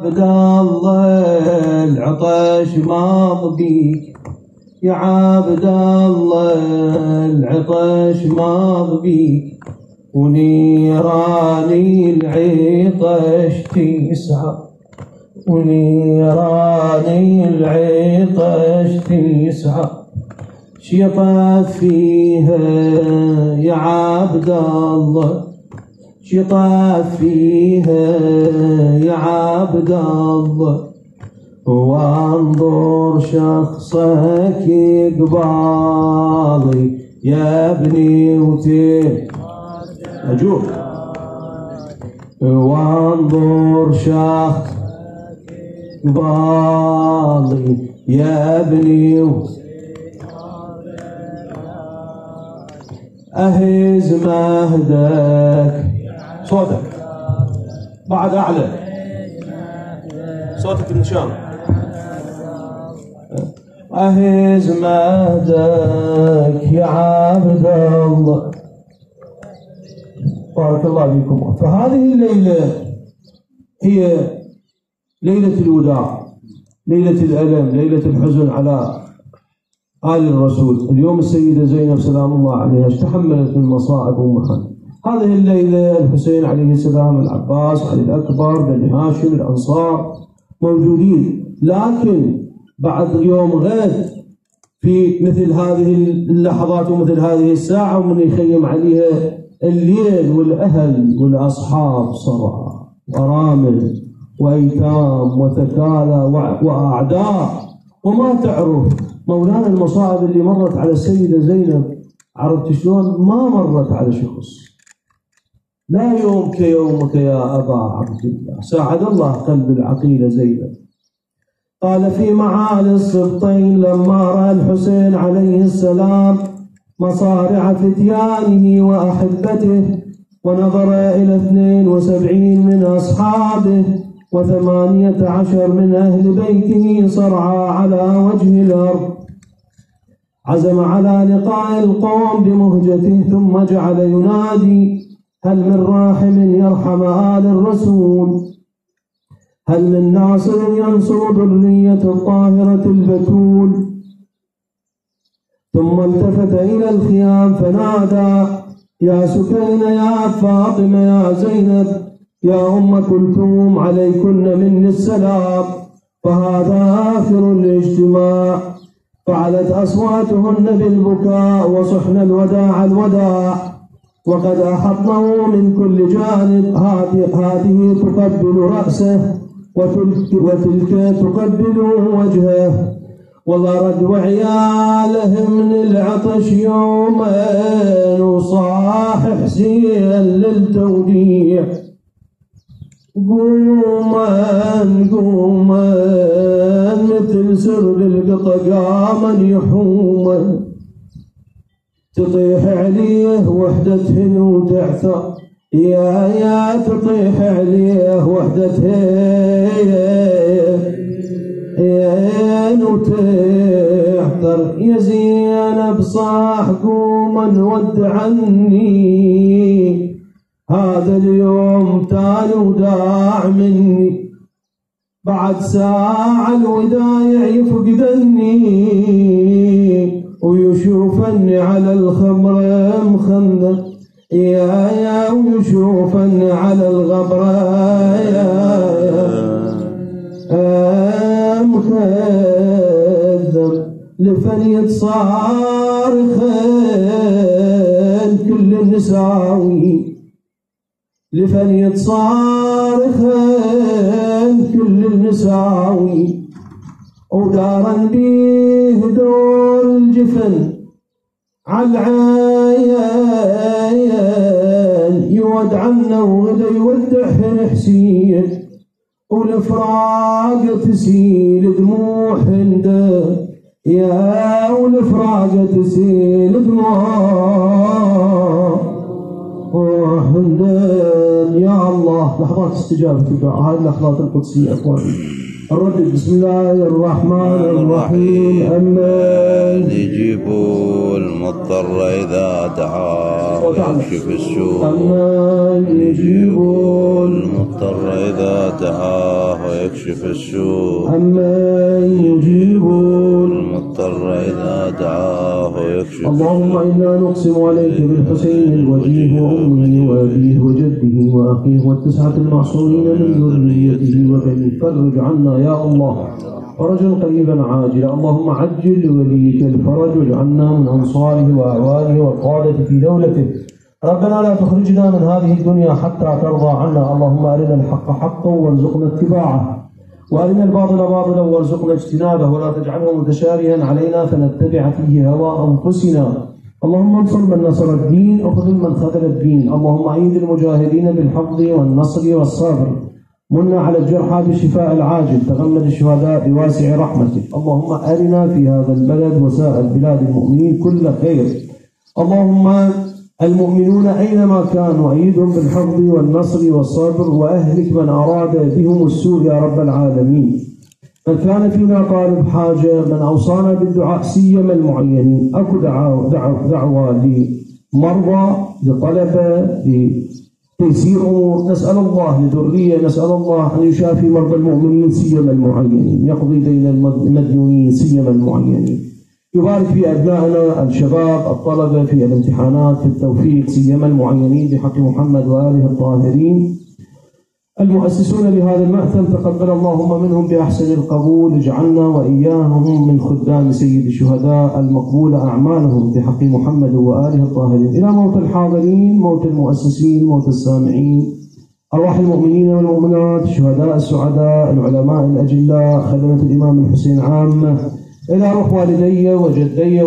بدا الله العطش ما بقيك يا عبد الله العطش ما بقيك ونيراني العطش تسعى ونيراني العطش تسعى شطت فيها يا عبد الله شطت فيها يا عبد الله وانظر شخصك قبالي يا ابني أجوب وانظر شخصك قبالي يا ابني أهز مهدك صوتك بعد أعلى صوتك إن شاء الله أهز مهدك يا عبد الله. بارك الله فيكم. فهذه الليلة هي ليلة الوداع، ليلة الألم، ليلة الحزن على آل الرسول. اليوم السيدة زينب سلام الله عليها تحملت من مصائب أمها. هذه الليلة الحسين عليه السلام، العباس، علي الأكبر، بني هاشم، الأنصار موجودين، لكن بعد يوم غد في مثل هذه اللحظات ومثل هذه الساعة ومن يخيم عليها الليل والأهل والأصحاب صرع وأرامل وأيتام وثكالى وأعداء وما تعرف. مولانا المصائب اللي مرت على السيدة زينب عرفت شلون؟ ما مرت على شخص. لا يوم كيومك يا أبا عبد الله. ساعد الله قلب العقيلة زينب. قال في معالي السبطين لما رأى الحسين عليه السلام مصارع فتيانه وأحبته ونظر إلى 72 من أصحابه و18 من أهل بيته صرعى على وجه الأرض، عزم على لقاء القوم بمهجته ثم جعل ينادي: هل من راحم يرحم آل الرسول؟ هل من ناصر ينصر ذرية الطاهرة البتول؟ ثم التفت إلى الخيام فنادى: يا سكينة، يا فاطمة، يا زينب، يا أم كلثوم، عليكن مني السلام، فهذا آخر الاجتماع. فعلت أصواتهن بالبكاء وصحن الوداع الوداع، وقد أحطنه من كل جانب. هذه تقبل رأسه وتلك تقبل وجهه، وضرت وعياله من العطش يوما وصاح حسين للتوديع: قوما قوما مثل سرب القطا قاما يحوما، تطيح عليه وحدتهن وتعثر يا تطيح عليه وحدتهن وتعثر. يا زينب صاح قوما ود عني، هذا اليوم تالي وداع مني، بعد ساعة الوداع يفقدني ويشوفني على الخمر مخنق يا ويشوفني على الغبر يا مخذب لفنية صارخين كل النساوي، لفنية صارخين كل النساوي، ودارا بيه دور الجفن عالعين يود عنا وغدا يودع حسين، والفراق تسيل دموع هنده يا والفراق تسيل دموع هنده. يا الله لحظات استجابة الدعاء، هذه اللحظات القدسية اخواني. الرد. بسم الله الرحمن الرحيم. أمن يجيب المضطر إذا دعاه ويكشف السوء. أمن يجيب المضطر إذا دعاه ويكشف السوء. أمن يجيب المضطر إذا دعاه ويكشف. اللهم إنا نقسم عليك بالحسين الوجيه وأمه وأبيه وجده وأخيه والتسعة المعصومين من ذريته وبنيه. فرج عنا يا الله فرجا قريبا عاجلا. اللهم عجل لوليك الفرج واجعلنا من أنصاره وأعوانه والقادة في دولته. ربنا لا تخرجنا من هذه الدنيا حتى ترضى عنا. اللهم أرنا الحق حقا وارزقنا اتباعه وأرنا الباطل باطلا وارزقنا اجتنابه ولا تجعله متشابها علينا فنتبع فيه هوى أنفسنا. اللهم انصر من نصر الدين اخذل من خذل الدين. اللهم أعيد المجاهدين بالحفظ والنصر والصبر. من على الجرحى بالشفاء العاجل. تغمد الشهداء بواسع رحمتك. اللهم أرنا في هذا البلد وسائر بلاد المؤمنين كل خير. اللهم المؤمنون أينما كانوا أيدهم بالحفظ والنصر والصبر وأهلك من أراد بهم السوء يا رب العالمين. من كان فينا طالب حاجة من أوصانا بالدعاء سيما المعينين. أكو دعوة لمرضى لطلبة لتيسير أمور. نسأل الله لذرية. نسأل الله أن يشافي مرضى المؤمنين سيما المعينين. يقضي دين المديونين سيما المعينين. يبارك في أبنائنا الشباب الطلبة في الامتحانات في التوفيق سيما المعينين بحق محمد وآله الطاهرين. المؤسسون لهذا المأتم تقبل اللهم منهم بأحسن القبول. اجعلنا وإياهم من خدام سيد الشهداء المقبول أعمالهم بحق محمد وآله الطاهرين. إلى موت الحاضرين موت المؤسسين موت السامعين أرواح المؤمنين والمؤمنات الشهداء السعداء العلماء الأجلاء خدمة الإمام الحسين عامة. إلى روح والدي وجدي